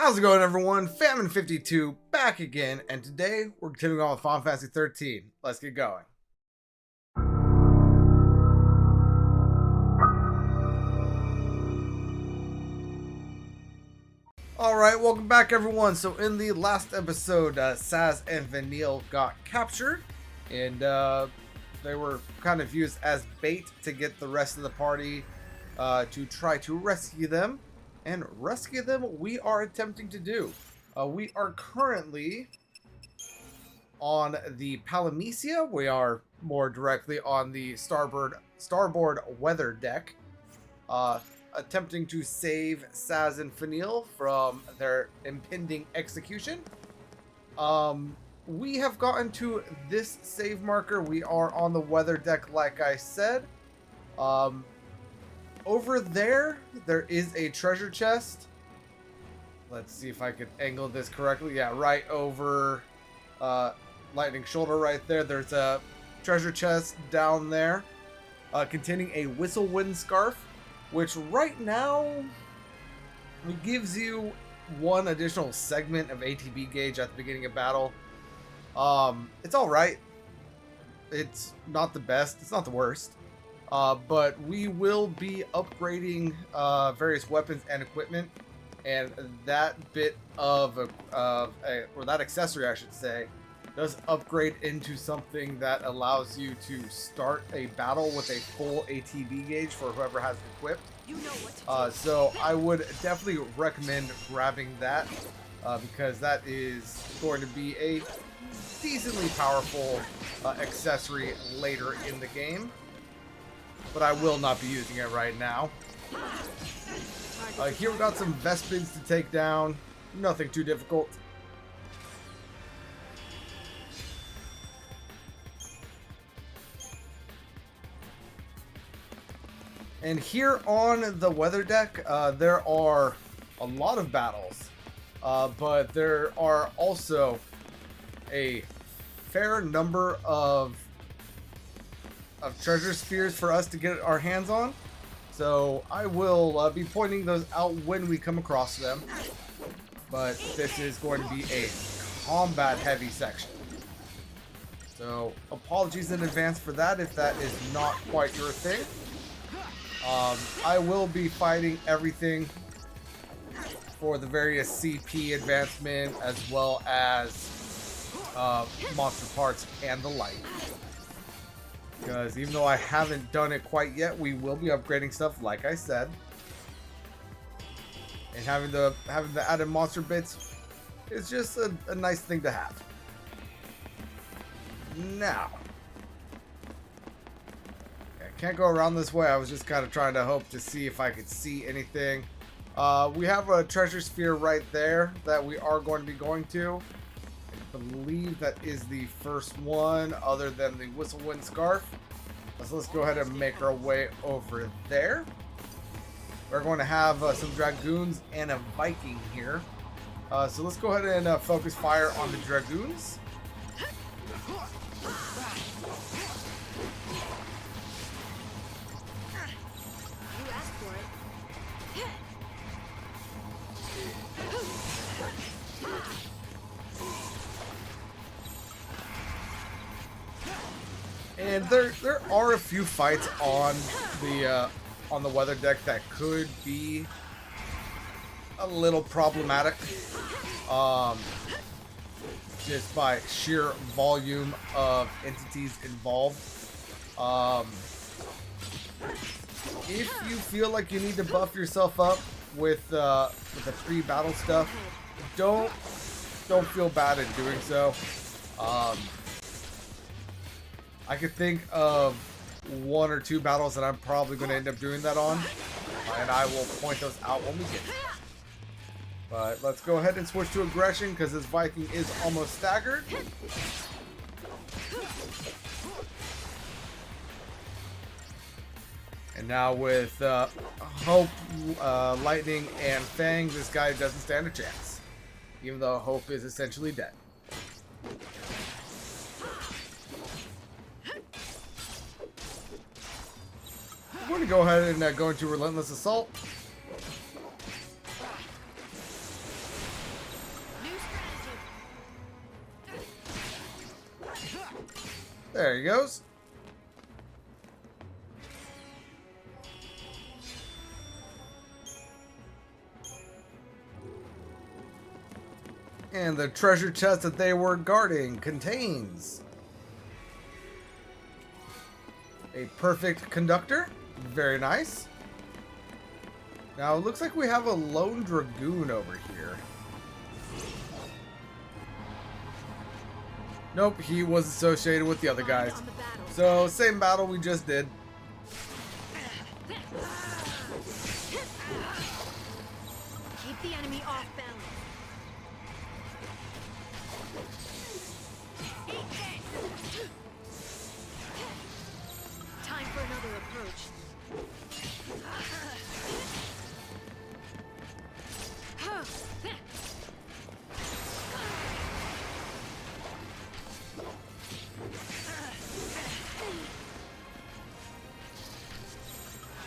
How's it going, everyone? Famine52 back again, and today we're continuing on with Final Fantasy 13. Let's get going. Alright, welcome back, everyone. So in the last episode, Saz and Vanille got captured, and they were kind of used as bait to get the rest of the party to try to rescue them. And rescue them we are attempting to do. We are currently on the Palamecia. We are more directly on the starboard weather deck, attempting to save Saz and Fanil from their impending execution. We have gotten to this save marker. We are on the weather deck, like I said. Over there is a treasure chest. Let's see if I can angle this correctly. Yeah, right over Lightning Shoulder right there. There's a treasure chest down there containing a Whistlewind Scarf, which right now gives you one additional segment of ATB gauge at the beginning of battle. It's alright. It's not the best. It's not the worst. But we will be upgrading various weapons and equipment, and that bit of or that accessory, I should say, does upgrade into something that allows you to start a battle with a full ATB gauge for whoever has it equipped. You know what to do. So I would definitely recommend grabbing that because that is going to be a decently powerful accessory later in the game. But I will not be using it right now. Here we got some Vespids to take down. Nothing too difficult. And here on the weather deck, there are a lot of battles. But there are also a fair number of treasure spheres for us to get our hands on, so I will be pointing those out when we come across them, but this is going to be a combat heavy section, so apologies in advance for that if that is not quite your thing. I will be fighting everything for the various CP advancement as well as monster parts and the like. Because even though I haven't done it quite yet, we will be upgrading stuff, like I said. And having the added monster bits is just a nice thing to have. Now, I can't go around this way. I was just kind of trying to hope to see if I could see anything. We have a treasure sphere right there that we are going to be going to. I believe that is the first one other than the Whistlewind Scarf. So let's go ahead and make our way over there. We're going to have some Dragoons and a Viking here. So let's go ahead and focus fire on the Dragoons. You asked for it. And there are a few fights on the weather deck that could be a little problematic, just by sheer volume of entities involved. If you feel like you need to buff yourself up with the pre-battle stuff, don't feel bad in doing so. I could think of one or two battles that I'm probably going to end up doing that on, and I will point those out when we get there. But let's go ahead and switch to aggression because this Viking is almost staggered. And now with Hope, Lightning, and Fang, this guy doesn't stand a chance, even though Hope is essentially dead. We're going to go ahead and go into Relentless Assault. There he goes. And the treasure chest that they were guarding contains a perfect conductor. Very nice. Now, it looks like we have a lone dragoon over here. Nope, he was associated with the other guys. So, same battle we just did. Keep the enemy off balance. Time for another approach.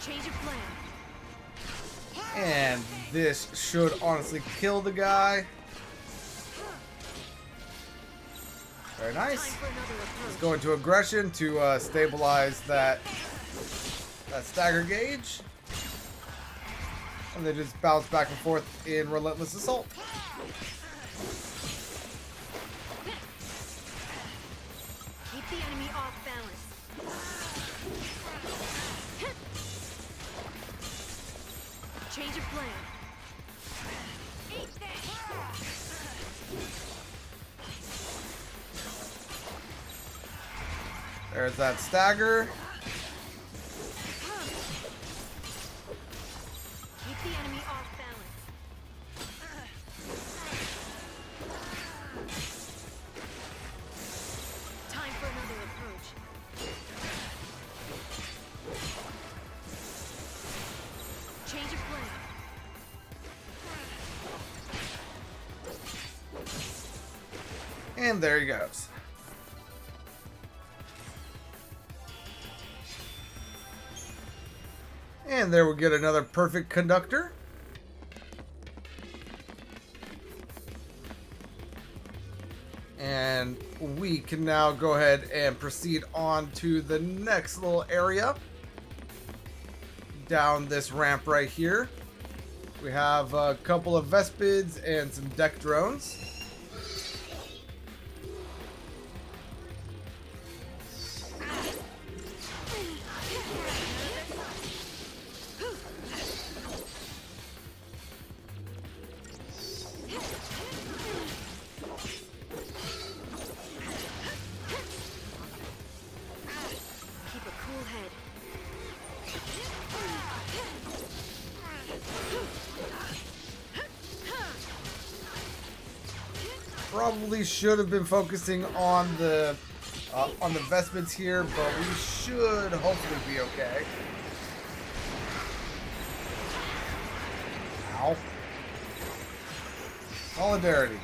Change of plan. And this should honestly kill the guy. Very nice. Time for another Let's approach. go into aggression to stabilize that stagger gauge. And they just bounce back and forth in relentless assault. Keep the enemy off balance. Change of plan. There's that stagger. Keep the enemy off balance. Time for another approach. Change of plan. And there he goes. And there we get another perfect conductor. And we can now go ahead and proceed on to the next little area. Down this ramp right here. We have a couple of Vespids and some deck drones. Keep a cool head. Probably should have been focusing on the Vespids here, but we should hopefully be okay. Ow. Solidarity.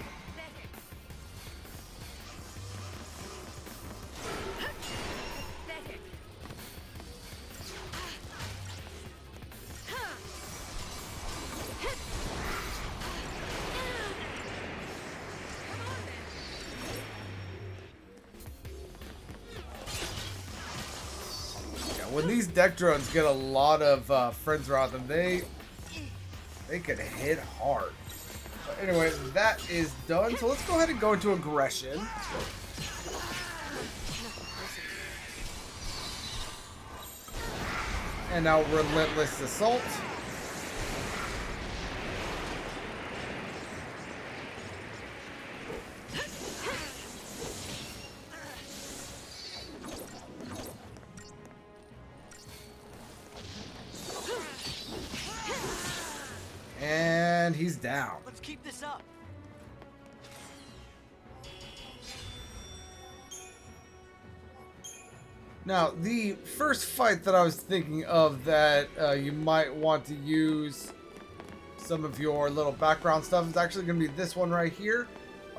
When these deck drones get a lot of friends around them, they can hit hard. But anyway, that is done. So let's go ahead and go into aggression. And now relentless assault. And he's down. Let's keep this up. Now, the first fight that I was thinking of that you might want to use some of your little background stuff is actually going to be this one right here.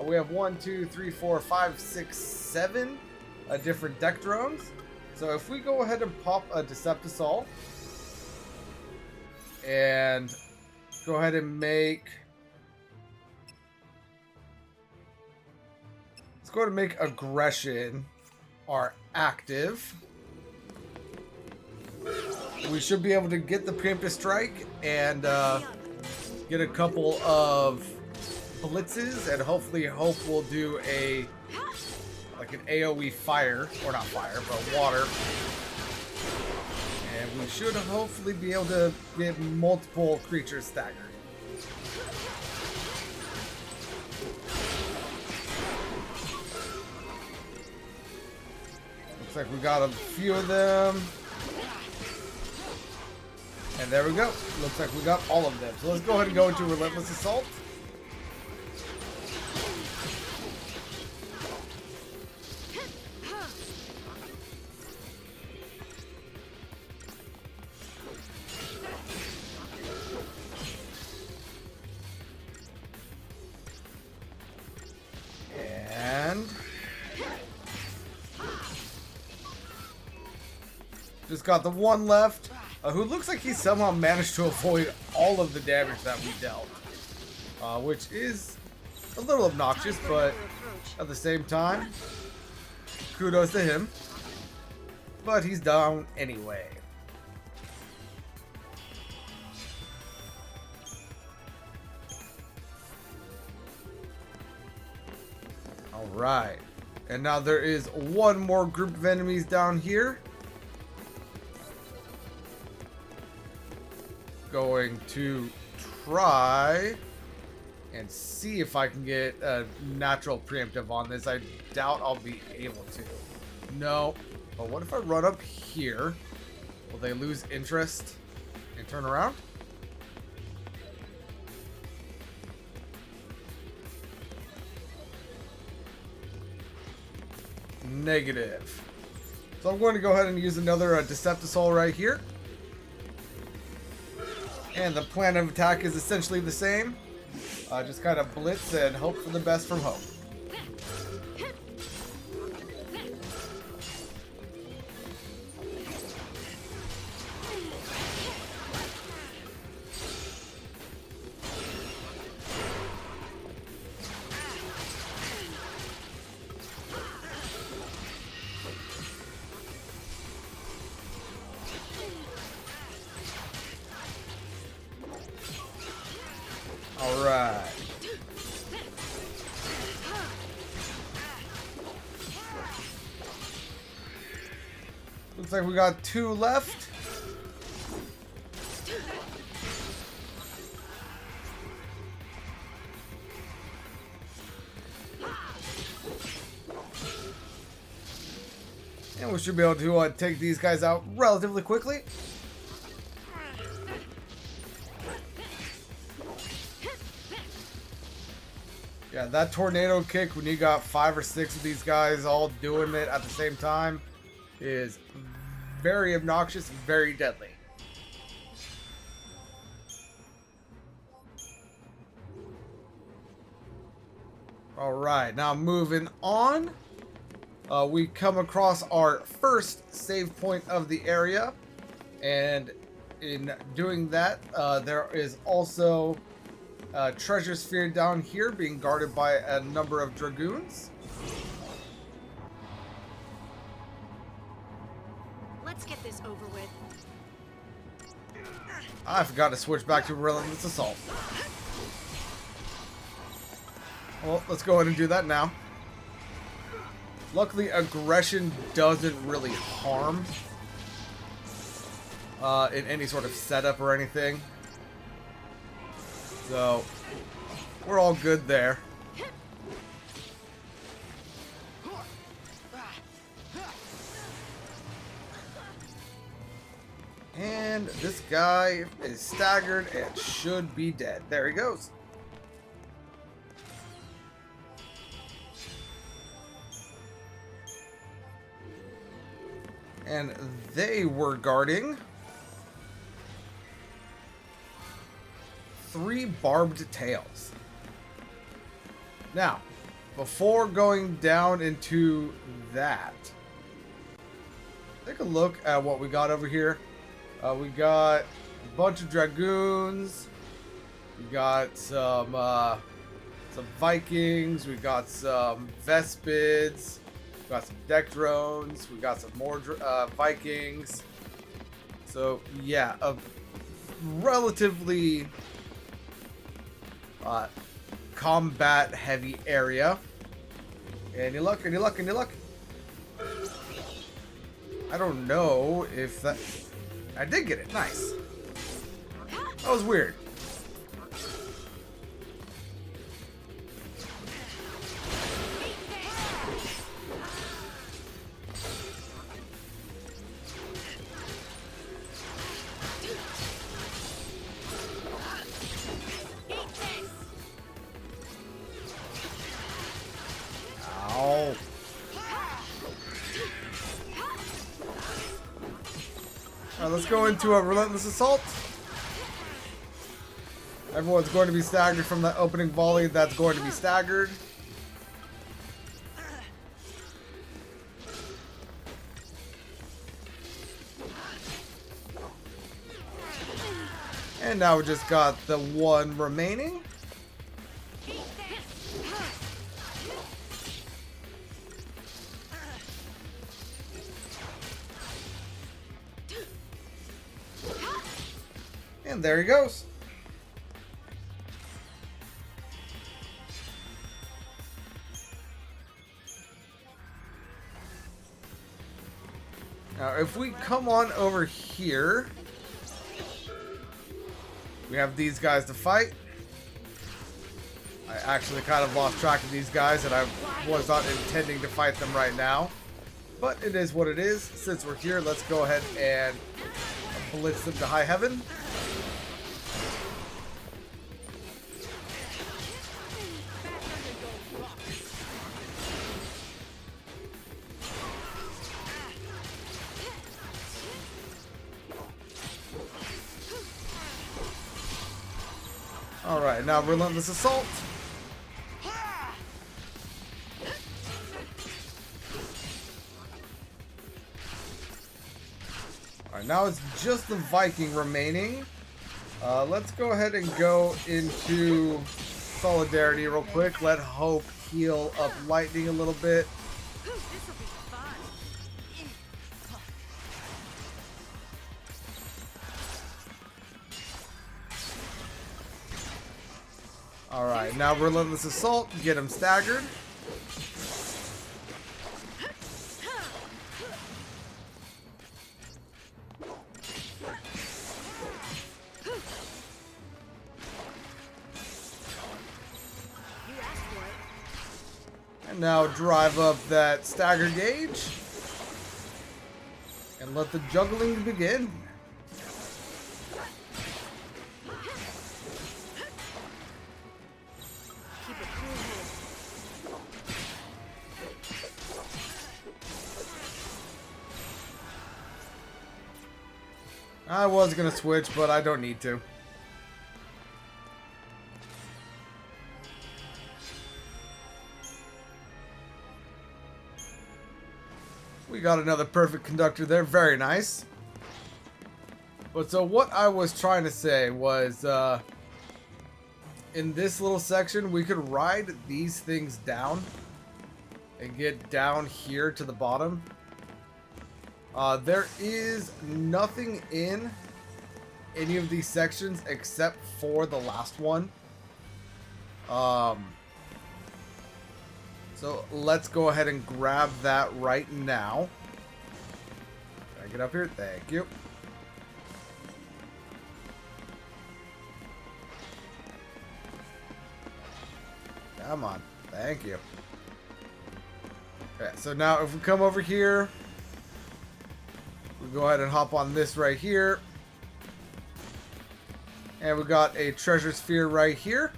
We have 1, 2, 3, 4, 5, 6, 7 different deck drones. So if we go ahead and pop a Deceptisol and go ahead and make... Let's go ahead and make aggression are active, we should be able to get the preemptive strike and get a couple of blitzes, and hopefully Hope will do a like an AoE fire, or not fire, but water. And we should hopefully be able to get multiple creatures staggered. Looks like we got a few of them. And there we go. Looks like we got all of them. So let's go ahead and go into Relentless Assault. And just got the one left, who looks like he somehow managed to avoid all of the damage that we dealt, which is a little obnoxious, but at the same time, kudos to him. But he's down anyway. Alright, and now there is one more group of enemies down here. Going to try and see if I can get a natural preemptive on this. I doubt I'll be able to. No, but what if I run up here? Will they lose interest and turn around? Negative. So I'm going to go ahead and use another Deceptisol right here. And the plan of attack is essentially the same. Just kind of blitz and hope for the best from Hope. Alright. Looks like we got two left. And we should be able to take these guys out relatively quickly. Yeah, that tornado kick when you got 5 or 6 of these guys all doing it at the same time is very obnoxious and very deadly. Alright, now moving on. We come across our first save point of the area. And in doing that, there is also treasure sphere down here being guarded by a number of dragoons. Let's get this over with. I forgot to switch back to Relentless Assault. Well, let's go ahead and do that now. Luckily, aggression doesn't really harm in any sort of setup or anything. So, we're all good there. And this guy is staggered and should be dead. There he goes. And they were guarding 3 barbed tails. Now, before going down into that, take a look at what we got over here. We got a bunch of dragoons. We got some Vikings. We got some Vespids. got some deck drones. We got some more Vikings. So yeah, a relatively combat heavy area. Any luck? Any luck? Any luck? I don't know if that... I did get it. Nice. That was weird. Ow. Alright, let's go into a relentless assault. Everyone's going to be staggered from the opening volley. That's going to be staggered. And now we just got the one remaining. And there he goes. Now, if we come on over here, we have these guys to fight. I actually kind of lost track of these guys, and I was not intending to fight them right now. But it is what it is. Since we're here, let's go ahead and blitz them to high heaven. Alright, now relentless assault. Alright, now it's just the Viking remaining. Let's go ahead and go into Solidarity real quick. Let Hope heal up Lightning a little bit. Alright, now relentless assault. Get him staggered. And now drive up that stagger gauge. And let the juggling begin. I was gonna switch, but I don't need to. We got another perfect conductor there. Very nice. But so what I was trying to say was, in this little section, we could ride these things down and get down here to the bottom. There is nothing in any of these sections except for the last one. So let's go ahead and grab that right now. Can I get up here? Thank you. Come on. Thank you. Okay, so now if we come over here, we go ahead and hop on this right here. And we got a treasure sphere right here,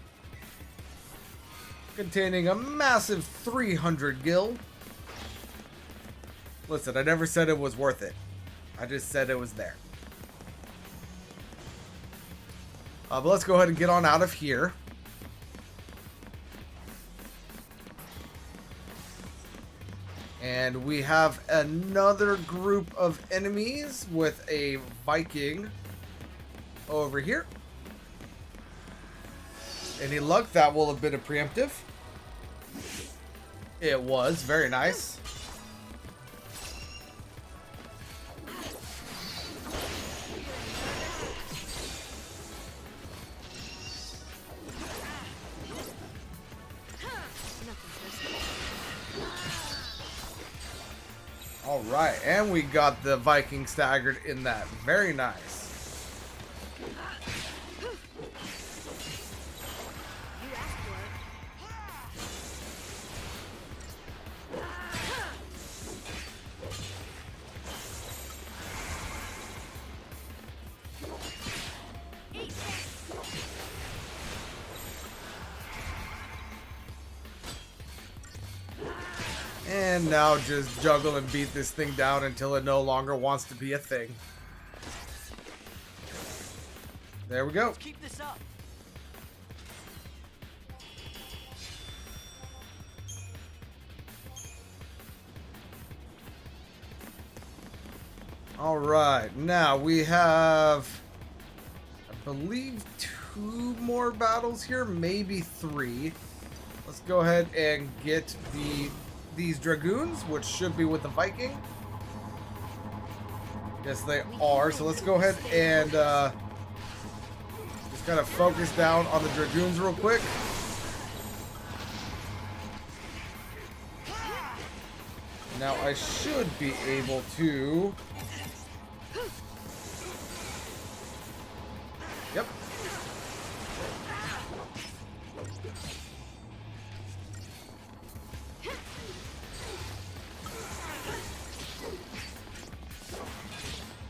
containing a massive 300 gil. Listen, I never said it was worth it. I just said it was there. But let's go ahead and get on out of here. And we have another group of enemies with a Viking over here. Any luck? That will have been a preemptive. It was. Very nice. All right, and we got the Viking staggered in that. Very nice. You asked for it. Eat this. And now just juggle and beat this thing down until it no longer wants to be a thing. There we go. Let's keep this up. All right, now we have, I believe, 2 more battles here, maybe 3. Let's go ahead and get these dragoons, which should be with the Viking. Yes, they are. So let's go ahead and just kind of focus down on the dragoons real quick. Now I should be able to. Yep.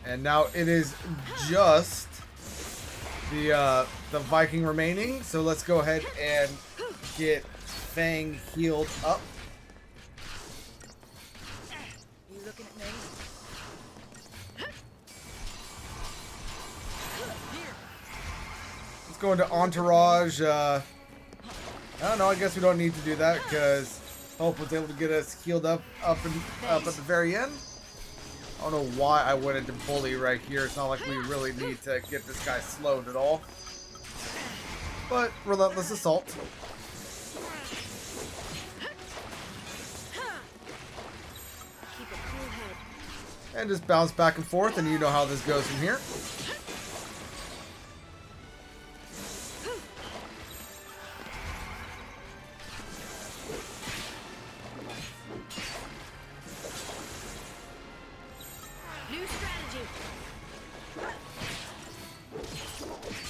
And now it is just the Viking remaining. So let's go ahead and get Fang healed up. You looking at me? Let's go into Entourage. I don't know. I guess we don't need to do that because Hope was able to get us healed up at the very end. I don't know why I went into Bully right here. It's not like we really need to get this guy slowed at all. But Relentless Assault. Keep a cool head. And just bounce back and forth, and you know how this goes from here. New strategy. Keep a cool head.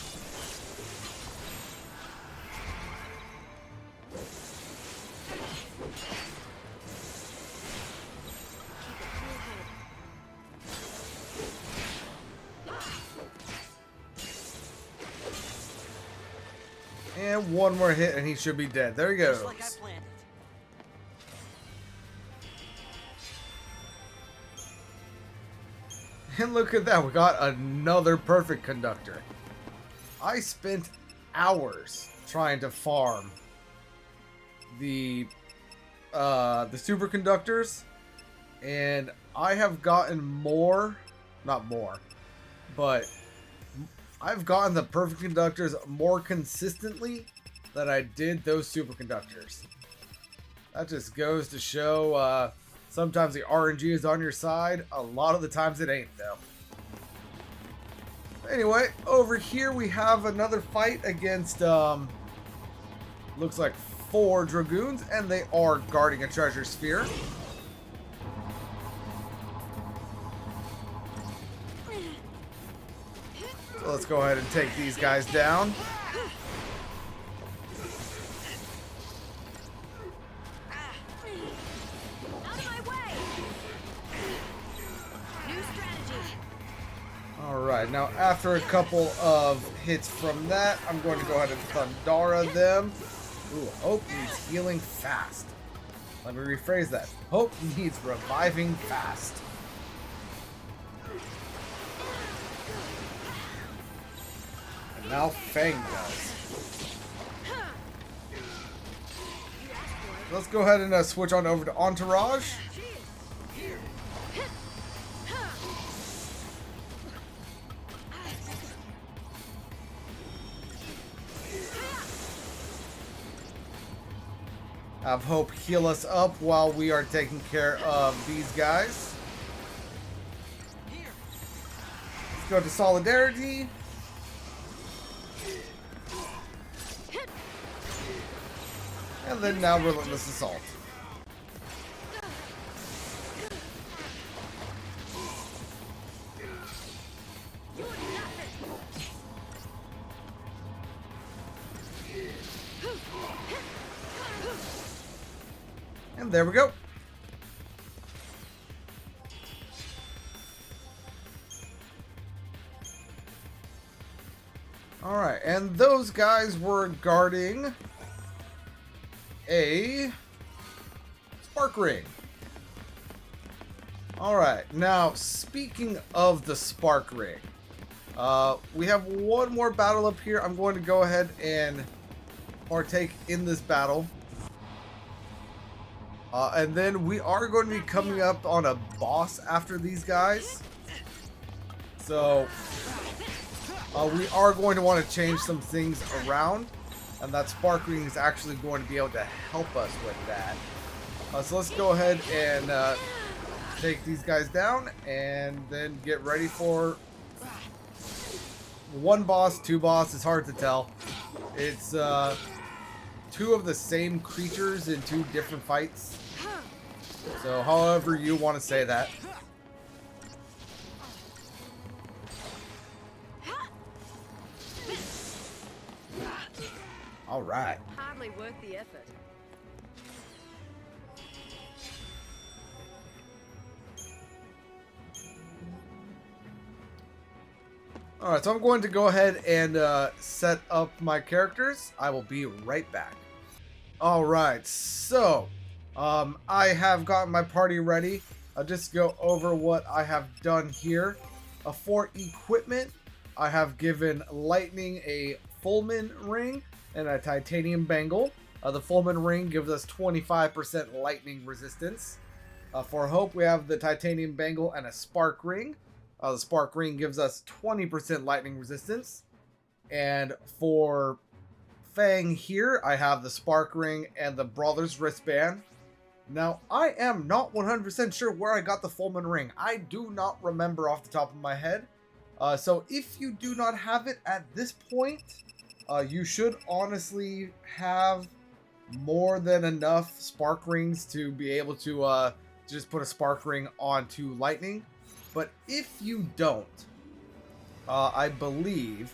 And one more hit, and he should be dead. There he goes. Just like I planned it. And look at that, we got another perfect conductor. I spent hours trying to farm the superconductors, and I have gotten more, not more, but I've gotten the perfect conductors more consistently than I did those superconductors. That just goes to show sometimes the RNG is on your side. A lot of the times it ain't, though. Anyway, over here we have another fight against, looks like 4 dragoons, and they are guarding a treasure sphere. So let's go ahead and take these guys down. Out of my way. New strategy. Alright, now after a couple of hits from that, I'm going to go ahead and Thundara them. Ooh, Hope needs healing fast. Let me rephrase that. Hope needs reviving fast. And now Fang does. Let's go ahead and switch on over to Entourage. Have Hope heal us up while we are taking care of these guys. Let's go to Solidarity. And then now Relentless Assault. And there we go. Alright, and those guys were guarding a spark ring. Alright, now speaking of the spark ring, we have one more battle up here. I'm going to go ahead and partake in this battle. And then we are going to be coming up on a boss after these guys. So we are going to want to change some things around. And that spark ring is actually going to be able to help us with that. So let's go ahead and take these guys down and then get ready for one boss, two boss. It's hard to tell. It's two of the same creatures in two different fights. So however you want to say that. All right. Hardly worth the effort. All right, so I'm going to go ahead and set up my characters. I will be right back. All right, so I have gotten my party ready. I'll just go over what I have done here. For equipment, I have given Lightning a Fulmin ring and a titanium bangle. The Fulmin ring gives us 25% lightning resistance. For Hope, we have the titanium bangle and a spark ring. The spark ring gives us 20% lightning resistance. And for Fang here, I have the spark ring and the Brawler's wristband. Now, I am not 100% sure where I got the Fulmin ring. I do not remember off the top of my head. So if you do not have it at this point, you should honestly have more than enough spark rings to be able to just put a spark ring onto Lightning. But if you don't, I believe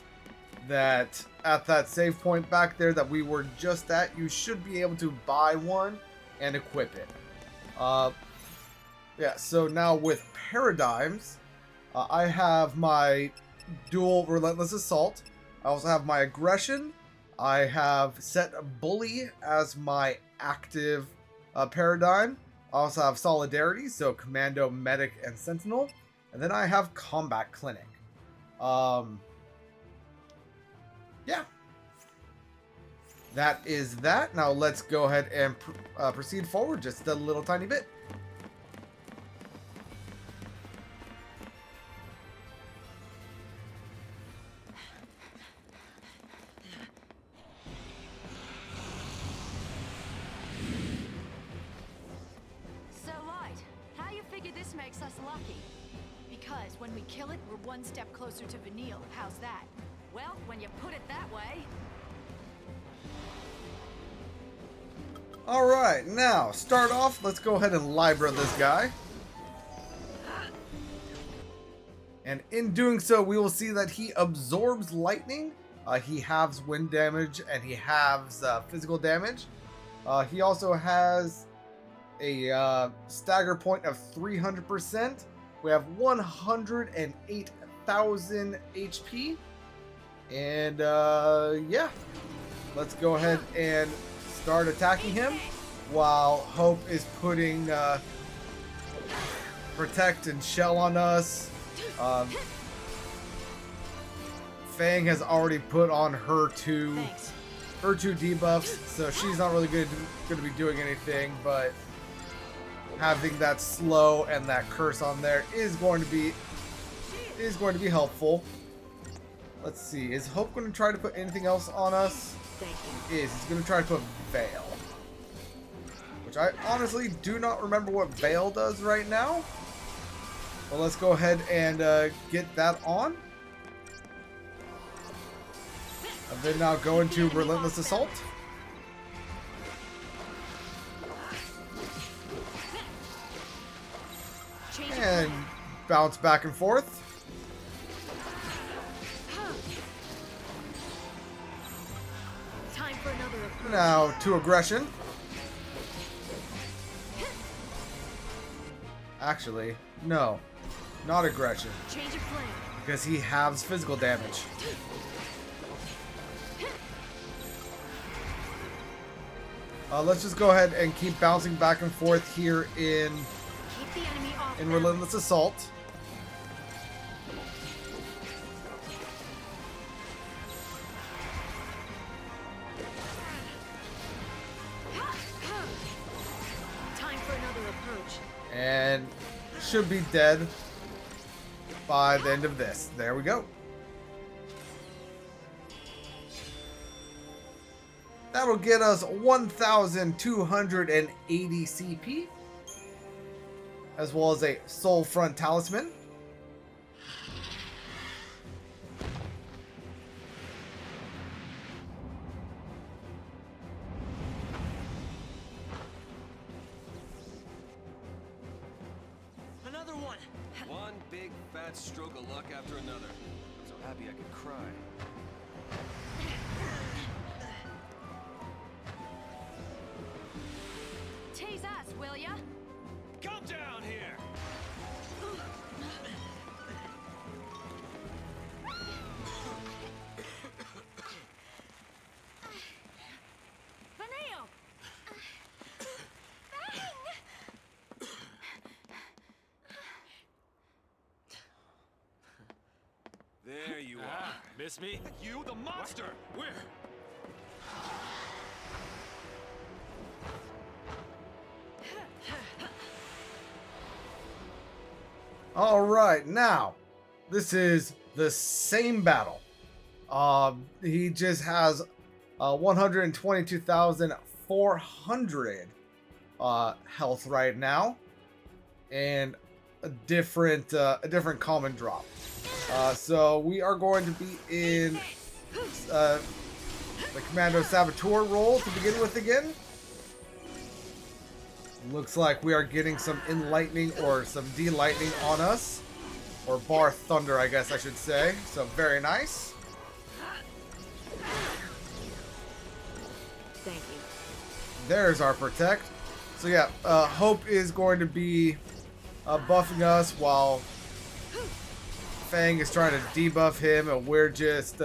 that at that save point back there that we were just at, you should be able to buy one and equip it. Yeah, so now with paradigms, I have my dual relentless assault. I also have my aggression. I have set bully as my active paradigm. I also have solidarity, so commando, medic, and sentinel. And then I have combat clinic. Yeah. That is that. Now let's go ahead and proceed forward just a little tiny bit. So, Light, how you figure this makes us lucky? Because when we kill it, we're one step closer to Vanille. How's that? Well, when you put it that way. Alright, now, start off, let's go ahead and Libra this guy. And in doing so, we will see that he absorbs lightning, he halves wind damage, and he halves physical damage. He also has a stagger point of 300%. We have 108,000 HP. And yeah, let's go ahead and start attacking him while Hope is putting protect and shell on us. Fang has already put on her two debuffs, so she's not really going to be doing anything, but having that slow and that curse on there is going to be helpful. Let's see, is Hope going to try to put anything else on us? He's going to try to put Veil, which I honestly do not remember what Veil does right now. Well, let's go ahead and get that on. And then now go into Relentless Assault. And bounce back and forth. Time for another approach. Now to aggression. Actually, no. Not aggression. Change of plan. Because he halves physical damage. Let's just go ahead and keep bouncing back and forth here in Keep the enemy off balance. Relentless Assault. Time for another approach. And should be dead by the end of this. There we go. That'll get us 1,280 CP, as well as a Soul Front Talisman. Another one. One big fat stroke of luck after another. I'm so happy I could cry. Tease us, will ya? Come down here! Vanille! There you are. Miss me? You, the monster! Where? All right, now this is the same battle. He just has 122,400 health right now, and a different common drop. So we are going to be in the Commando Saboteur role to begin with again. Looks like we are getting some enlightening or some delightning on us. Or bar thunder, I guess I should say. So very nice. Thank you. There's our protect. So yeah, Hope is going to be buffing us while Fang is trying to debuff him, and we're just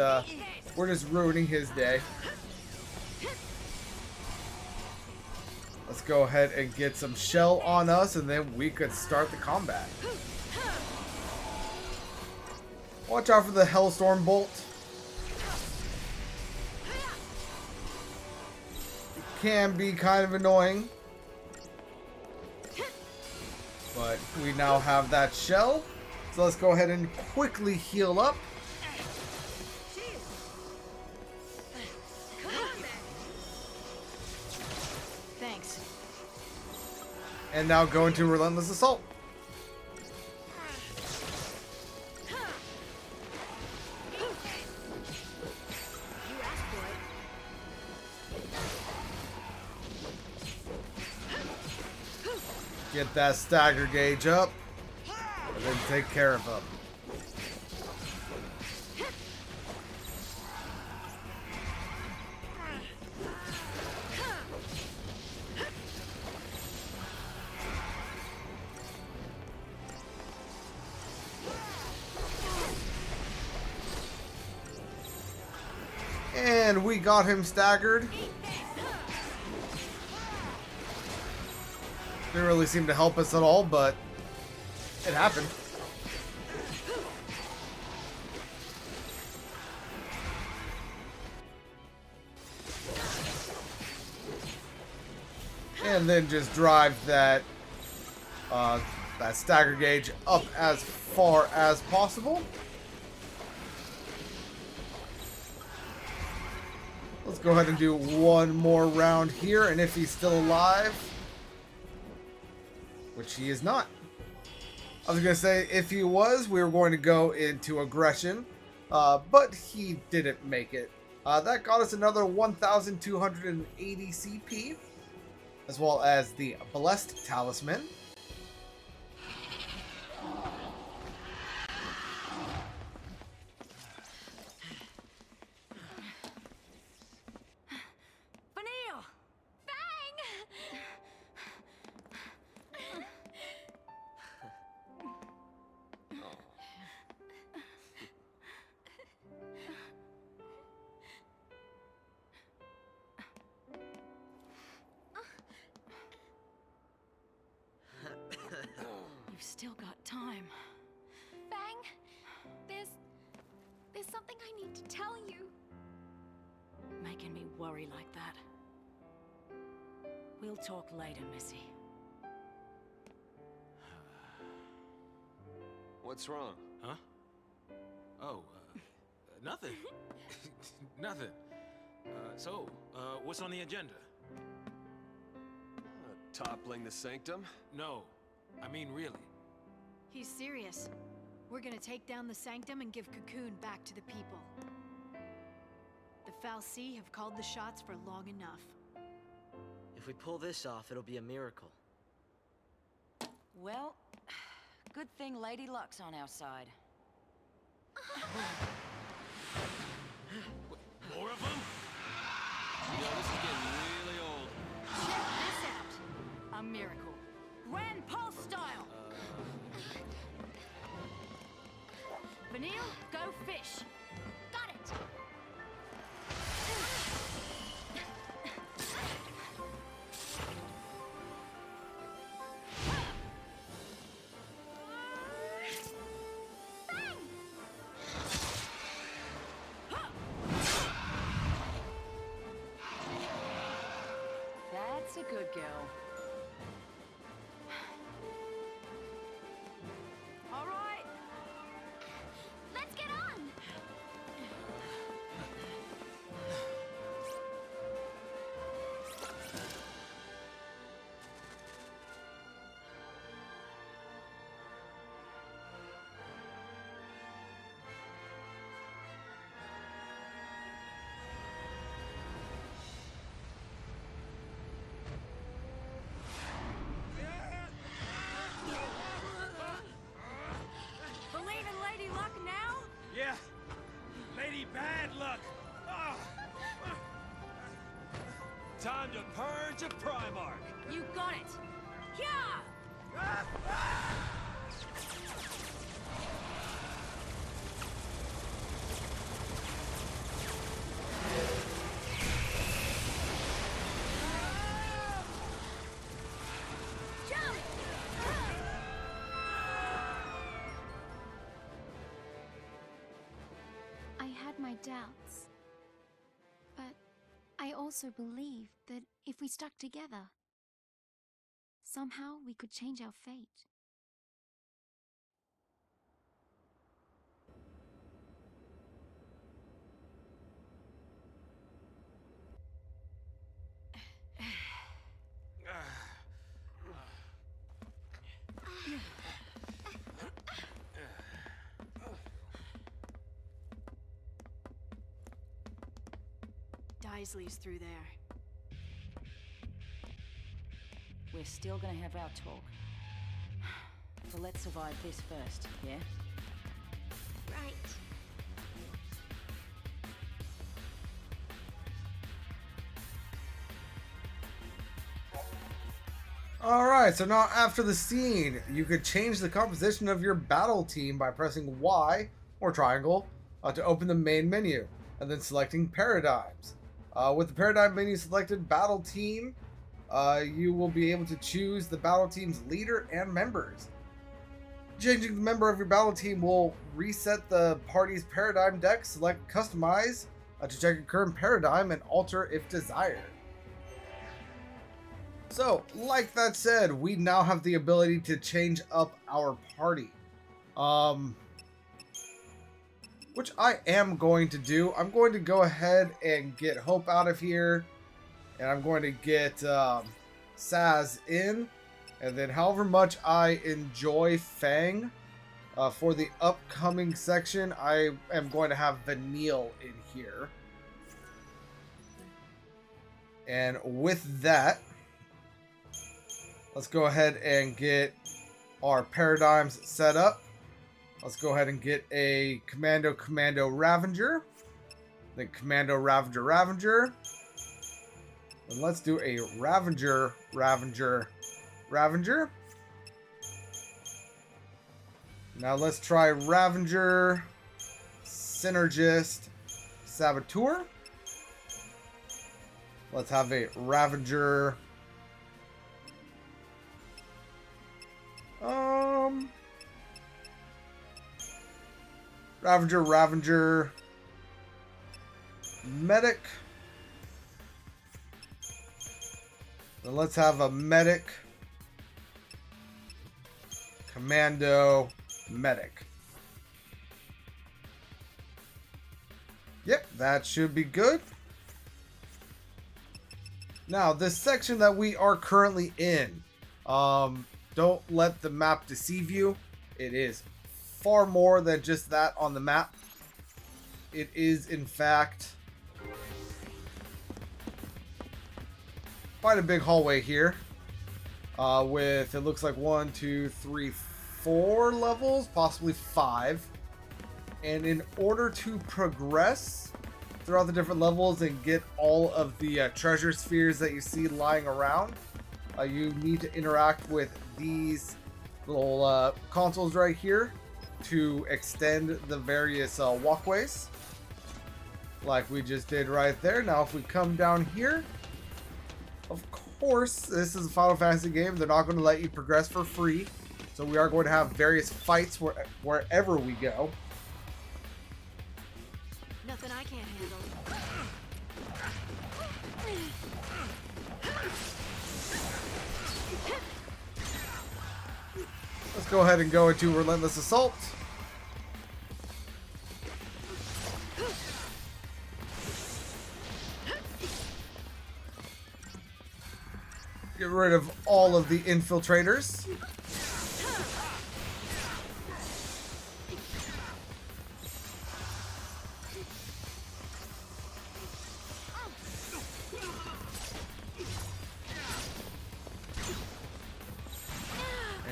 ruining his day. Let's go ahead and get some shell on us, and then we could start the combat. Watch out for the Hellstorm Bolt. It can be kind of annoying, but we now have that shell. So let's go ahead and quickly heal up. Thanks. And now go into Relentless Assault. You asked for it. Get that stagger gauge up. And then take care of him. And we got him staggered. Didn't really seem to help us at all, but it happened. And then just drive that that stagger gauge up as far as possible. Let's go ahead and do one more round here, and if he's still alive, which he is not. I was going to say, if he was, we were going to go into aggression, but he didn't make it. That got us another 1,280 CP, as well as the Blessed Talisman. Vanille! Bang! still got time. Fang, there's something I need to tell you. Making me worry like that. We'll talk later, Missy. What's wrong? Huh? Oh, nothing. Nothing. What's on the agenda? Toppling the Sanctum? No, I mean really. He's serious. We're gonna take down the Sanctum and give Cocoon back to the people. The Fal'Cie have called the shots for long enough. If we pull this off, it'll be a miracle. Well, good thing Lady Luck's on our side. More of them? Yo, this is getting really old. Check this out! A miracle. Grand Pulse style! Vanille, go fish! Got it! That's a good girl. All right! Let's get on! Believe in Lady Luck now? Yeah. Lady Bad Luck. Oh. Time to purge a Primarch. You got it! Yeah! Jump! I had my doubts. But I also believed that if we stuck together, somehow we could change our fate. Isley's through there. We're still gonna have our talk. So let's survive this first, yeah? Right. Alright, so now after the scene, you could change the composition of your battle team by pressing Y or triangle to open the main menu, and then selecting paradigms. With the paradigm menu selected battle team, you will be able to choose the battle team's leader and members. Changing the member of your battle team will reset the party's paradigm deck, select customize to check your current paradigm and alter if desired. So, like that said, we now have the ability to change up our party. Which I am going to do. I'm going to go ahead and get Hope out of here. And I'm going to get Saz in. And then however much I enjoy Fang, for the upcoming section, I am going to have Vanille in here. And with that, let's go ahead and get our paradigms set up. Let's go ahead and get a Commando Ravager. Then Commando Ravager. And let's do a Ravager. Now let's try Ravager, Synergist, Saboteur. Let's have a Ravager, Ravager. Medic. Then let's have a medic. Commando. Medic. Yep, that should be good. Now, this section that we are currently in, don't let the map deceive you. It is far more than just that on the map. It is, in fact, quite a big hallway here. With, it looks like 1, 2, 3, 4 levels, possibly 5. And in order to progress throughout the different levels and get all of the treasure spheres that you see lying around, you need to interact with these little consoles right here to extend the various walkways, like we just did right there. Now if we come down here, of course this is a Final Fantasy game, they're not going to let you progress for free, so we are going to have various fights wherever we go. Nothing I can't handle. Let's go ahead and go into Relentless Assault. Get rid of all of the infiltrators.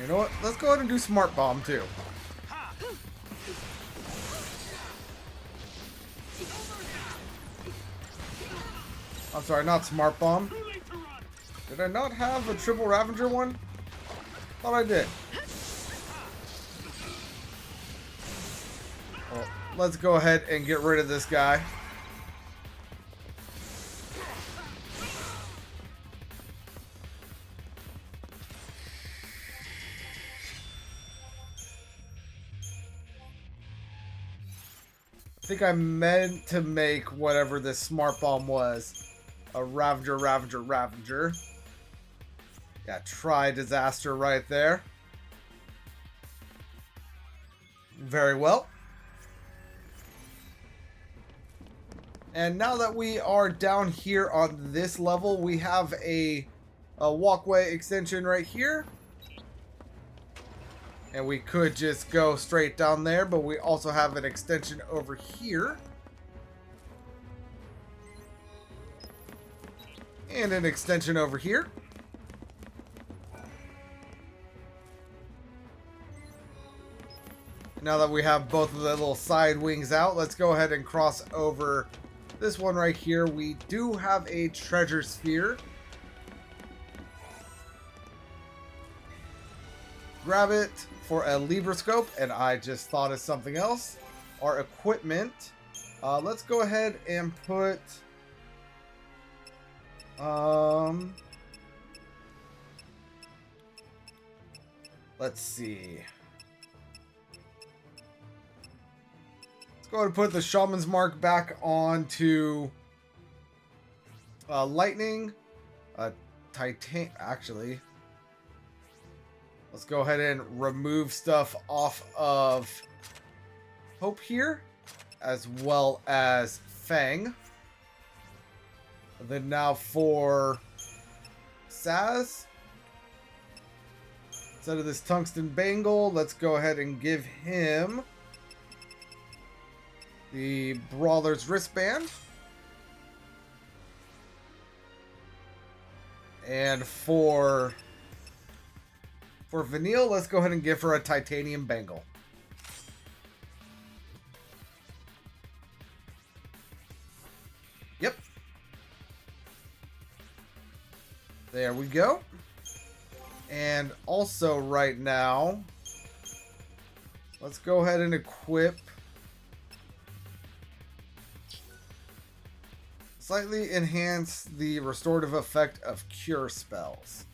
You know what? Let's go ahead and do Smart Bomb too. I'm sorry, not Smart Bomb. Did I not have a triple Ravager one? Thought I did. Well, let's go ahead and get rid of this guy. I think I meant to make whatever this Smart Bomb was a Ravager. Yeah, try disaster right there. Very well. And now that we are down here on this level, we have a walkway extension right here. And we could just go straight down there, but we also have an extension over here. And an extension over here. Now that we have both of the little side wings out, let's go ahead and cross over this one right here. We do have a treasure sphere. Grab it for a Libroscope, and I just thought of something else. Our equipment. Let's go ahead and put... let's see. Let's go ahead and put the Shaman's Mark back onto Lightning. Titan... Actually... Let's go ahead and remove stuff off of Hope here, as well as Fang. And then now for Saz. Instead of this tungsten bangle, let's go ahead and give him the Brawler's wristband. And for Vanille, let's go ahead and give her a titanium bangle. Yep. There we go. And also right now, let's go ahead and equip slightly enhance the restorative effect of cure spells.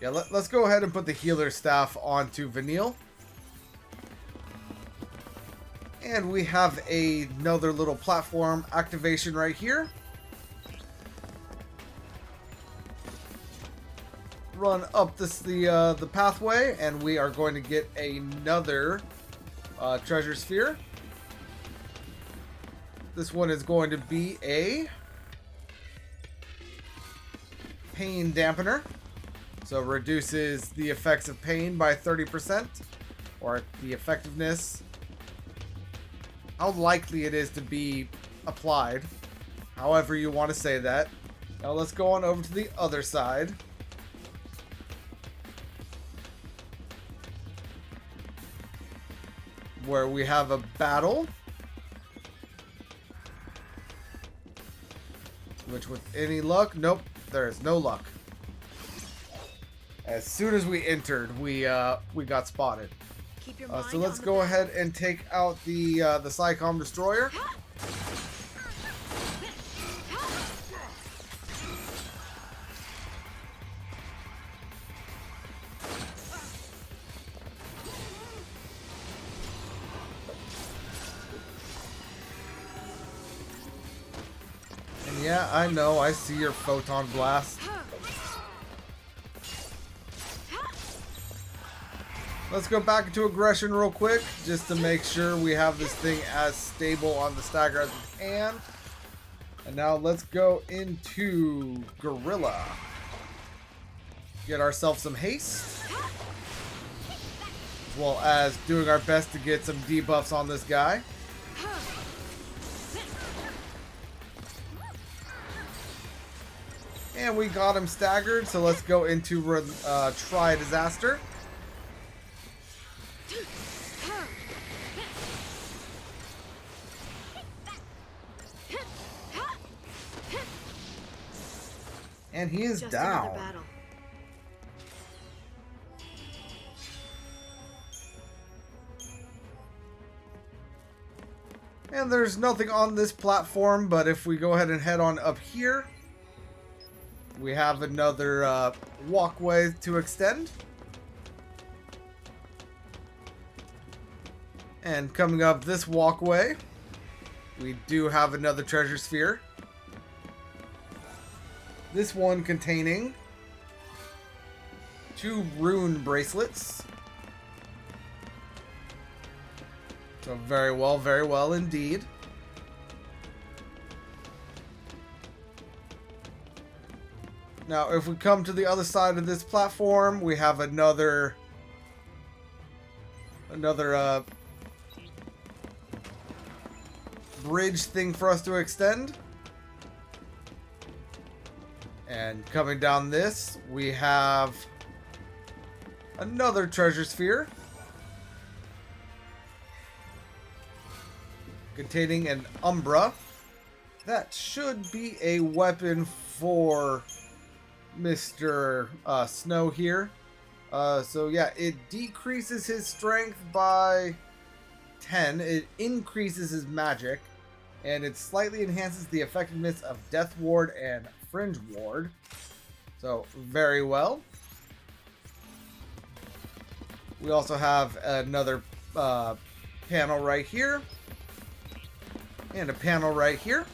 Yeah, let's go ahead and put the healer staff onto Vanille. And we have another little platform activation right here. Run up the pathway, and we are going to get another treasure sphere. This one is going to be a pain dampener. So reduces the effects of pain by 30%, or the effectiveness. How likely it is to be applied. However you want to say that. Now let's go on over to the other side. Where we have a battle. Which with any luck, nope, there is no luck. As soon as we entered, we got spotted. Keep your mind So let's on the go battle. ahead and take out the Psycom Destroyer. And yeah, I know, I see your photon blast. Let's go back into aggression real quick, just to make sure we have this thing as stable on the stagger as we can. And now let's go into Gorilla. Get ourselves some haste. As well as doing our best to get some debuffs on this guy. And we got him staggered, so let's go into Try Disaster. And he is Just down. another battle. And there's nothing on this platform, but if we go ahead and head on up here, we have another walkway to extend. And coming up this walkway, we do have another treasure sphere. This one containing 2 rune bracelets. So very well indeed. Now, if we come to the other side of this platform, we have another bridge thing for us to extend. And coming down this, we have another treasure sphere containing an Umbra. That should be a weapon for Mr. Snow here. So yeah, it decreases his strength by 10. It increases his magic. And it slightly enhances the effectiveness of Death Ward and Fringe Ward. So, very well. We also have another panel right here. And a panel right here.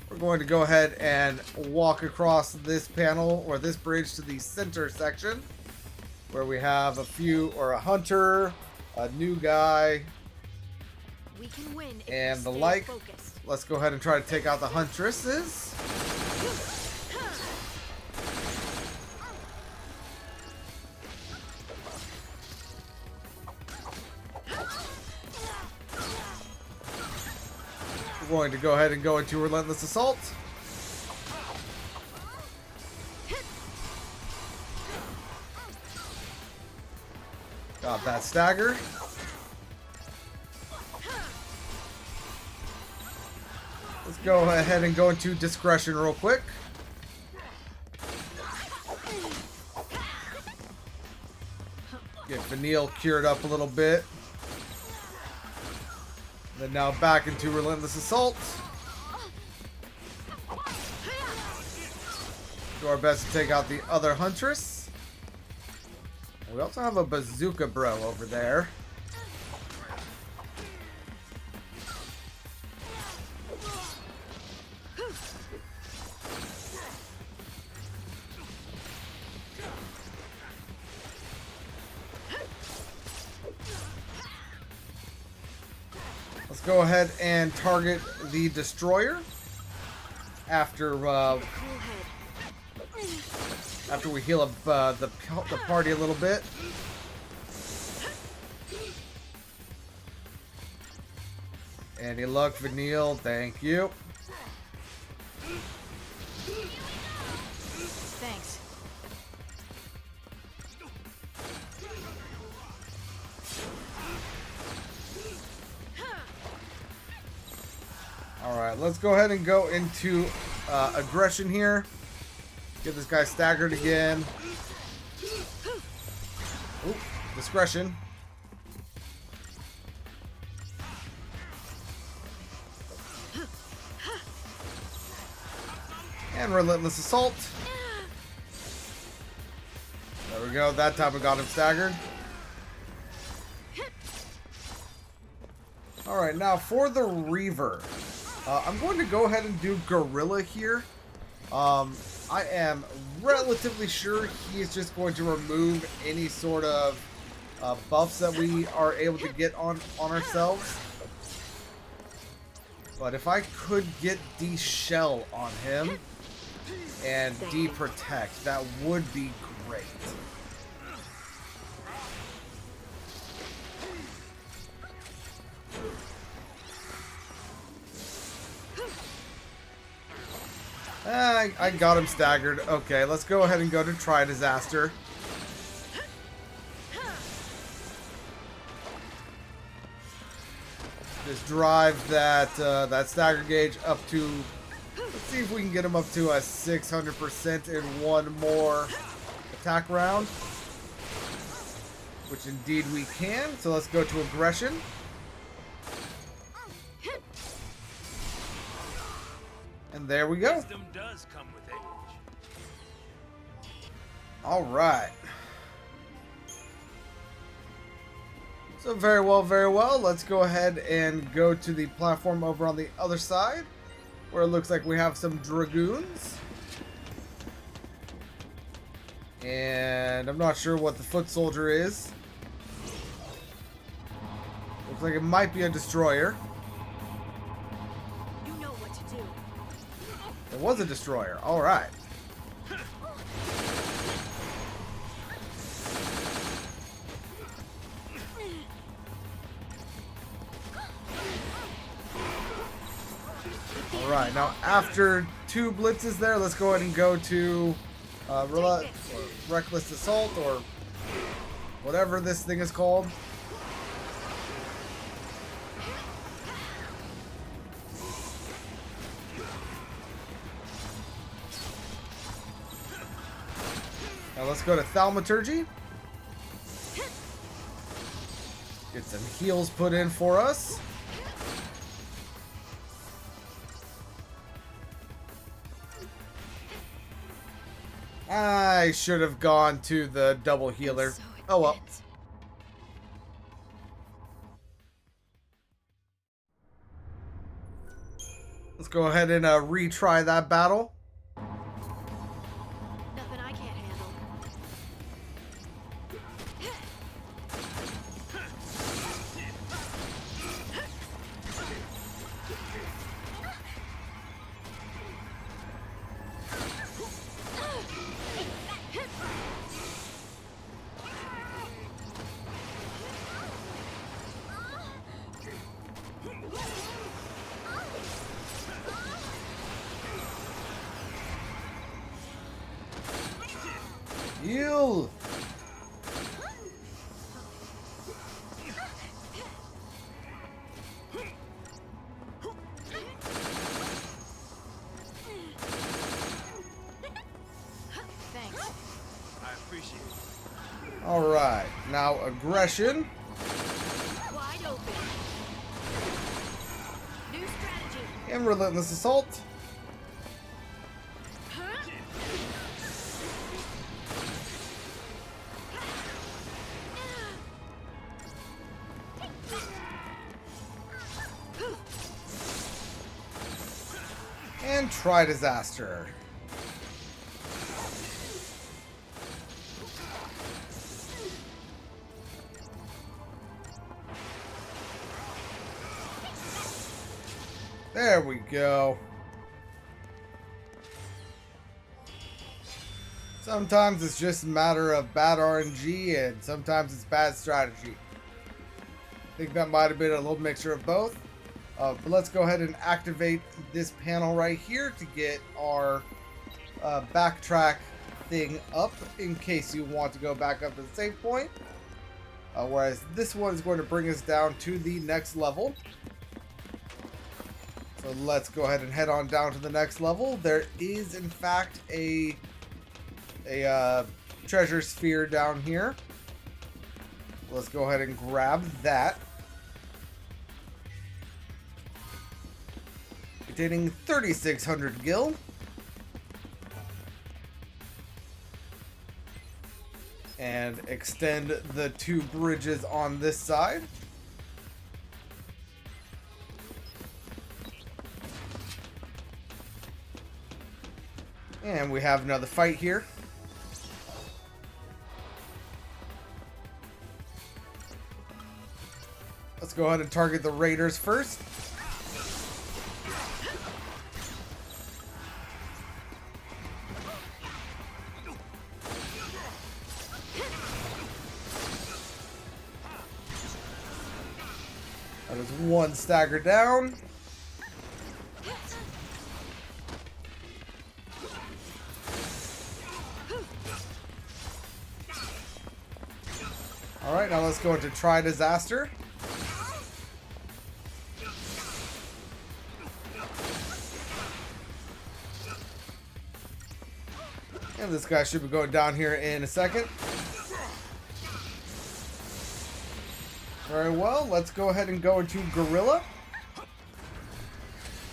We're going to go ahead and walk across this panel, or this bridge, to the center section. Where we have a hunter, a new guy, We can win if and we the stay like. focused. Let's go ahead and try to take out the huntresses. We're going to go ahead and go into Relentless Assault. Got that stagger. Let's go ahead and go into Discretion real quick. Get Vanille cured up a little bit. Then now back into Relentless Assault. Do our best to take out the other Huntress. And we also have a bazooka bro over there. Let's go ahead and target the destroyer after we heal up the party a little bit. Any luck, Vanille? Thank you. Thanks. Alright, let's go ahead and go into aggression here. Get this guy staggered again. Oop, discretion. And relentless assault. There we go. That time we got him staggered. Alright, now for the Reaver. I'm going to go ahead and do Gorilla here. I am relatively sure he is just going to remove any sort of buffs that we are able to get on ourselves. But if I could get de-shell on him and de-protect, that would be great. I got him staggered. Okay, let's go ahead and go to Try Disaster. Just drive that that stagger gauge up to. Let's see if we can get him up to a 600% in one more attack round, which indeed we can. So let's go to aggression. And there we go. Wisdom does come with age. All right. So very well, very well. Let's go ahead and go to the platform over on the other side, where it looks like we have some dragoons. And I'm not sure what the foot soldier is. Looks like it might be a destroyer. You know what to do. It was a destroyer. All right. All right. Now, after two blitzes there, let's go ahead and go to reckless assault or whatever this thing is called. Now let's go to Thaumaturgy. Get some heals put in for us. I should have gone to the double healer. Oh well. Let's go ahead and retry that battle. Nothing I can't handle. Heal. Thanks. I appreciate it. All right. Now aggression. Wide open. New strategy. And relentless assault. And try disaster. There we go. Sometimes it's just a matter of bad RNG and sometimes it's bad strategy. I think that might have been a little mixture of both. But let's go ahead and activate this panel right here to get our backtrack thing up in case you want to go back up to the save point. Whereas this one is going to bring us down to the next level. So let's go ahead and head on down to the next level. There is in fact a treasure sphere down here. Let's go ahead and grab that. Containing 3,600 gil. And extend the 2 bridges on this side. And we have another fight here. Let's go ahead and target the raiders first. That is 1 stagger down. Alright, now let's go into try disaster. And this guy should be going down here in a second. Very well, let's go ahead and go into Gorilla.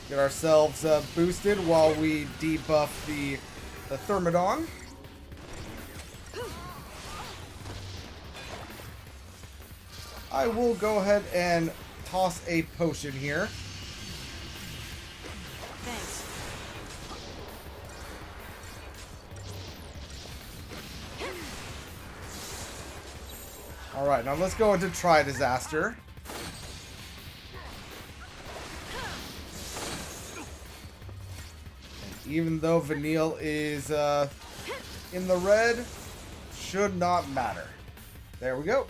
Get ourselves boosted while we debuff the Thermodon. I will go ahead and toss a potion here. Thanks. Alright, now let's go into try disaster. And even though Vanille is in the red, should not matter. There we go.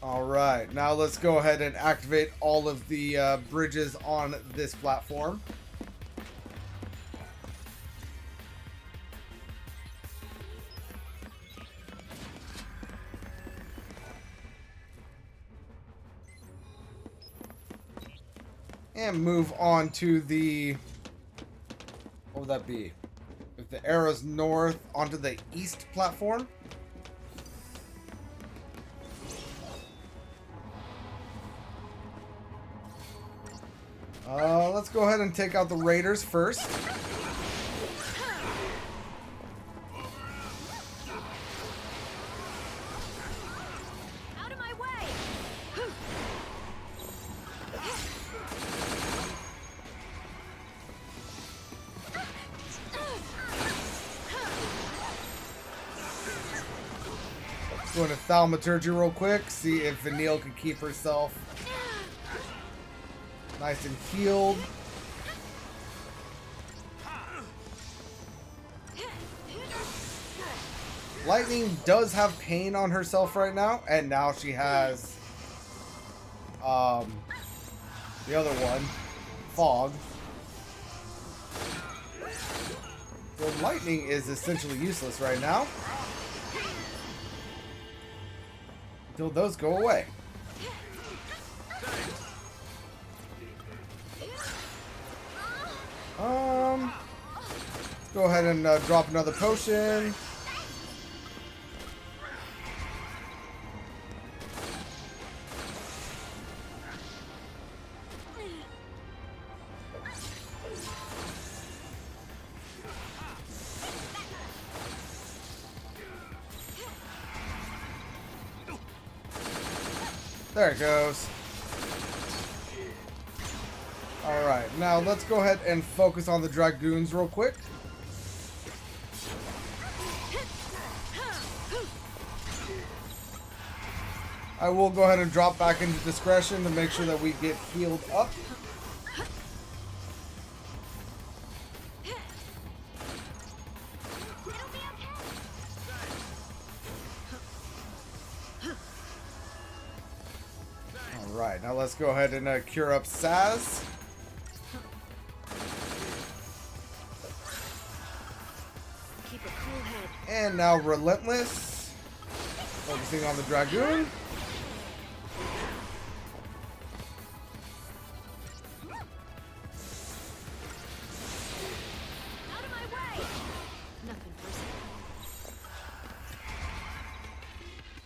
Alright, now let's go ahead and activate all of the bridges on this platform. And move on to the... what would that be? If the arrow's north, onto the east platform. Let's go ahead and take out the raiders first. Out of my way! Go into Thaumaturgy real quick, see if Vanille can keep herself nice and healed. Lightning does have pain on herself right now, and now she has the other one, Fog. So lightning is essentially useless right now until those go away. Let's go ahead and drop another potion. There it goes. Alright, now let's go ahead and focus on the Dragoons real quick. I will go ahead and drop back into discretion to make sure that we get healed up. Alright, now let's go ahead and cure up Saz. Keep a cool head. And now Relentless. Focusing on the Dragoon. Out of my way! Nothing personal.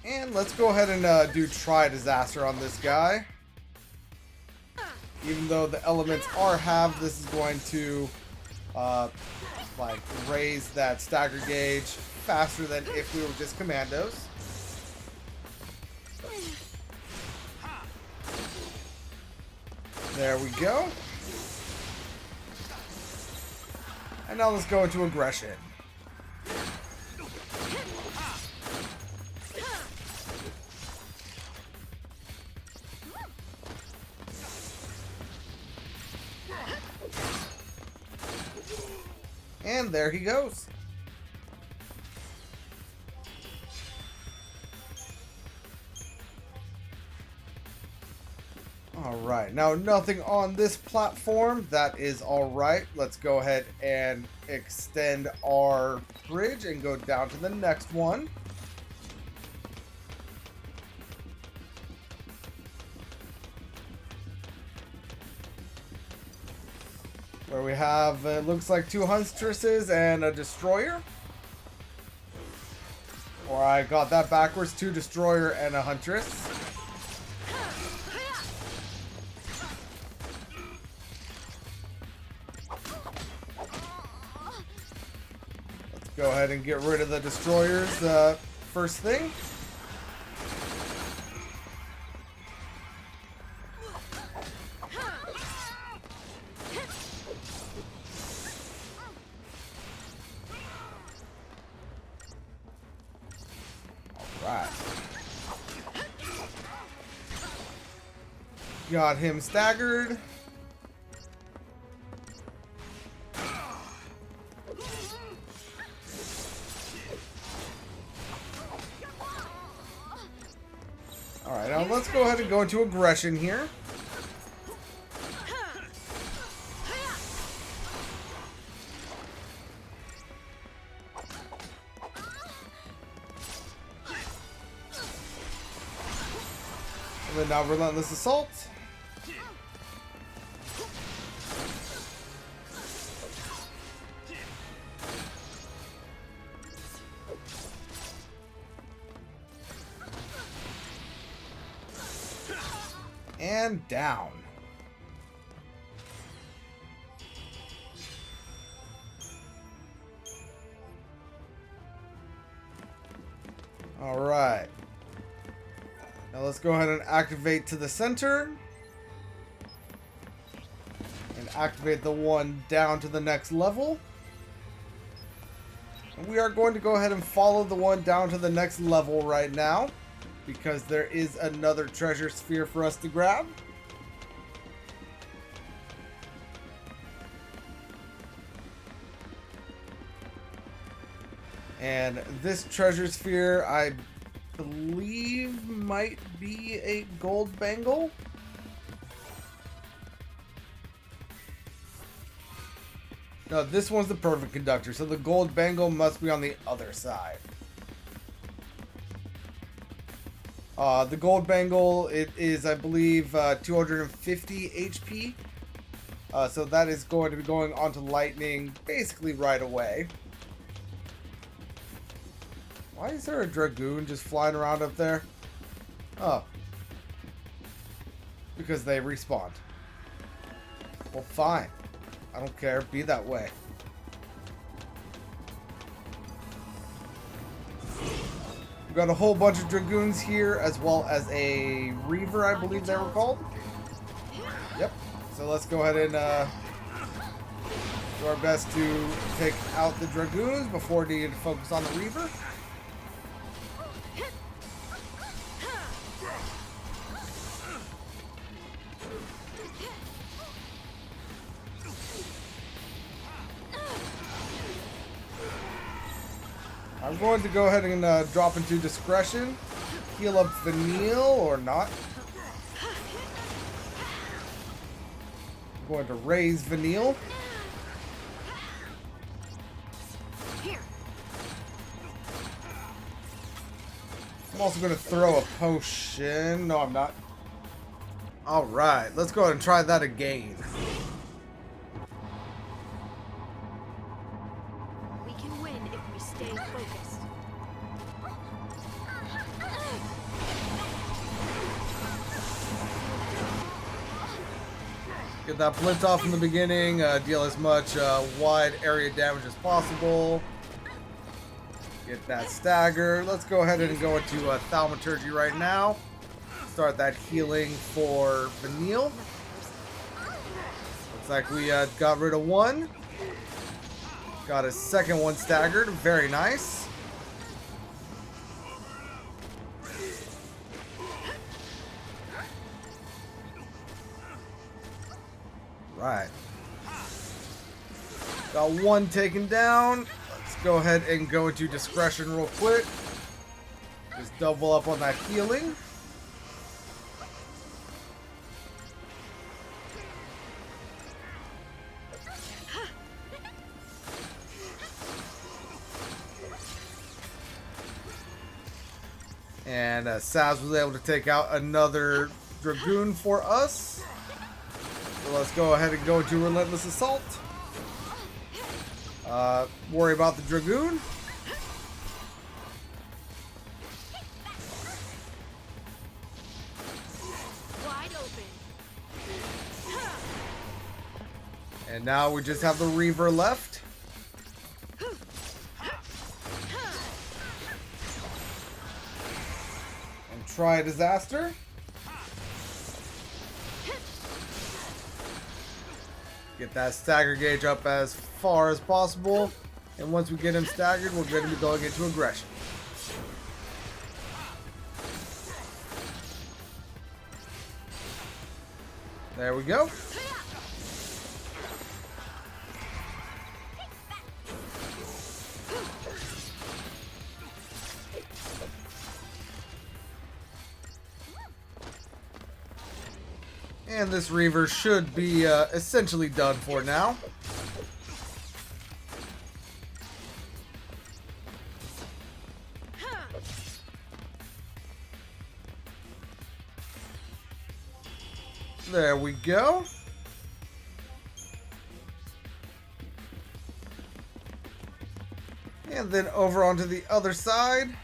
And let's go ahead and do Try Disaster on this guy. Even though the elements are halved, this is going to like raise that stagger gauge faster than if we were just commandos. There we go. And now let's go into aggression. And there he goes. Alright, now nothing on this platform. That is alright. Let's go ahead and extend our bridge and go down to the next one. Where we have, it looks like 2 Huntresses and a Destroyer. Or I got that backwards, 2 Destroyer and a Huntress. Let's go ahead and get rid of the Destroyers first thing. Right. Got him staggered. Alright, now let's go ahead and go into aggression here. And then now Relentless Assault. And down. All right. Now let's go ahead and activate to the center. And activate the one down to the next level. And we are going to go ahead and follow the one down to the next level right now, because there is another treasure sphere for us to grab. And this treasure sphere, I believe, might be a gold bangle. No, this one's the perfect conductor, so the gold bangle must be on the other side. The gold bangle, it is, I believe, 250 HP. So that is going to be going onto lightning basically right away. Why is there a Dragoon just flying around up there? Oh. Because they respawned. Well, fine. I don't care. Be that way. We've got a whole bunch of Dragoons here, as well as a Reaver, I believe they were called. Yep. So let's go ahead and do our best to take out the Dragoons before needing to focus on the Reaver. I'm going to go ahead and drop into discretion, heal up Vanille or not. I'm going to raise Vanille. I'm also going to throw a potion. No, I'm not. Alright, let's go ahead and try that again. We can win if we stay focused. Get that blitz off in the beginning, deal as much wide area damage as possible. Get that stagger. Let's go ahead and go into Thaumaturgy right now. Start that healing for Vanille. Looks like we got rid of one. Got a second one staggered. Very nice. Right. Got one taken down. Let's go ahead and go into discretion real quick. Just double up on that healing. And Saz was able to take out another Dragoon for us. So let's go ahead and go into Relentless Assault. Worry about the Dragoon. Wide open. And now we just have the Reaver left. And try a disaster. Get that stagger gauge up as far as possible. And once we get him staggered, we're going to be going into aggression. There we go. And this Reaver should be essentially done for now. There we go. And then over onto the other side.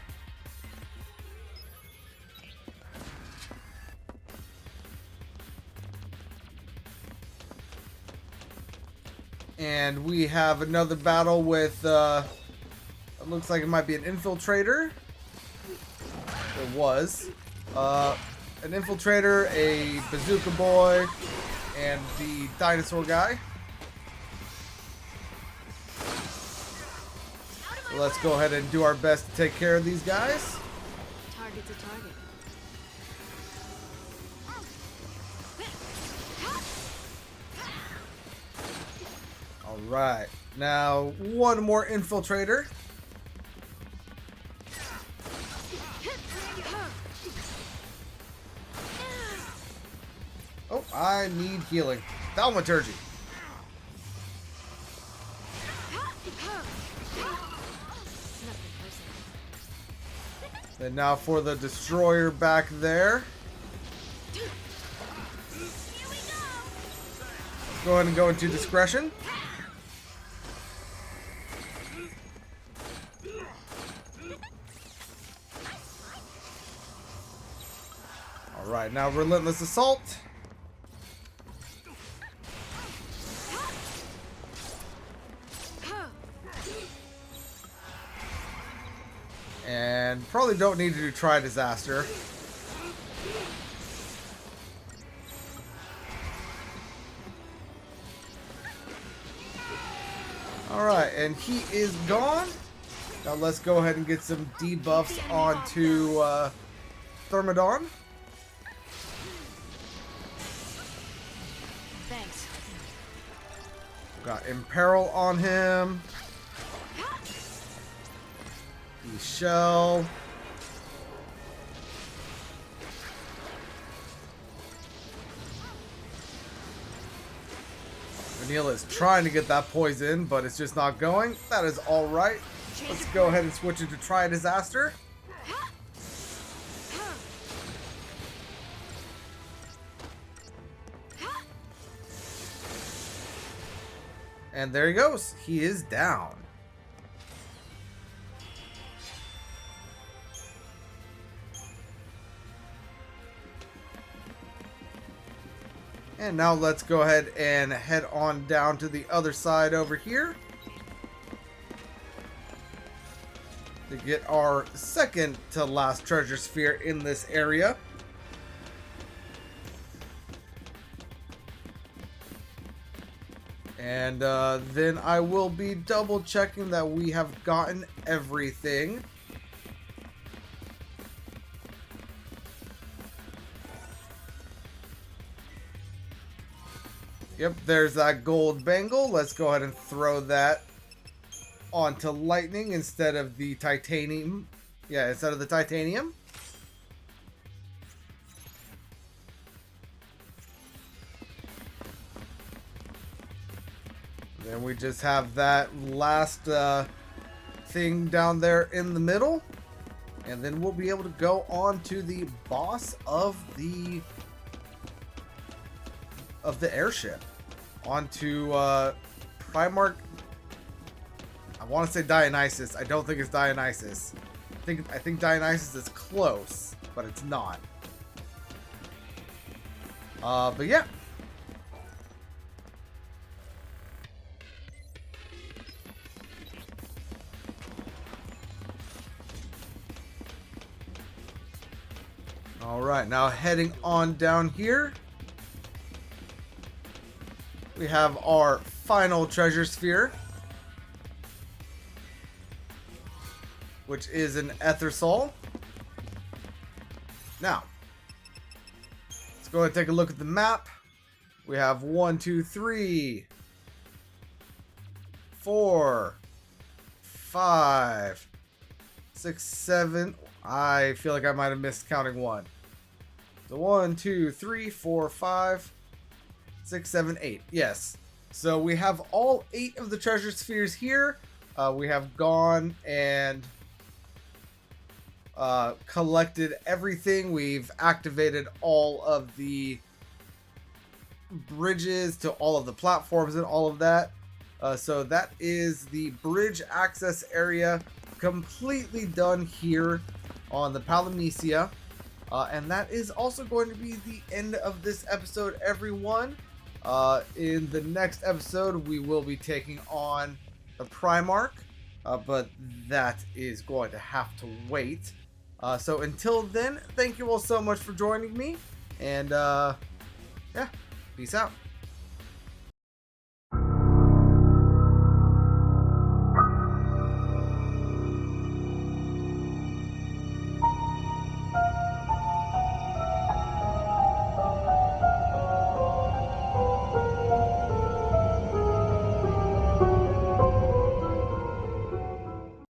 And we have another battle with, it looks like it might be an infiltrator. It was. An infiltrator, a bazooka boy, and the dinosaur guy. So let's go ahead and do our best to take care of these guys. Target's a target. Alright, now one more infiltrator. Oh, I need healing. Thaumaturgy. And now for the destroyer back there. Let's go ahead and go into discretion. Alright, now Relentless Assault. And probably don't need to do try disaster. Alright, and he is gone. Now let's go ahead and get some debuffs onto Thermodon. Thanks. Got Imperil on him. The shell. Vanille is trying to get that poison, but it's just not going. That is alright. Let's go ahead and switch it to Try Disaster. And there he goes. He is down. And now let's go ahead and head on down to the other side over here to get our second to last treasure sphere in this area. And then I will be double checking that we have gotten everything. Yep, there's that gold bangle. Let's go ahead and throw that onto lightning instead of the titanium. Yeah, instead of the titanium. Then we just have that last thing down there in the middle. And then we'll be able to go on to the boss of the airship. Onto Primarch. I want to say Dionysus. I don't think it's Dionysus. I think Dionysus is close, but it's not. But yeah. All right, now heading on down here. We have our final treasure sphere, which is an Ethersol. Now, let's go ahead and take a look at the map. We have 1, 2, 3, 4, 5, 6, 7. I feel like I might have missed counting one. So 1, 2, 3, 4, 5. 6, 7, 8. Yes. So we have all 8 of the treasure spheres here. We have gone and collected everything. We've activated all of the bridges to all of the platforms and all of that. So that is the bridge access area completely done here on the Palamecia. And that is also going to be the end of this episode, everyone. In the next episode, we will be taking on the Primarch, but that is going to have to wait. So until then, thank you all so much for joining me, and yeah, peace out.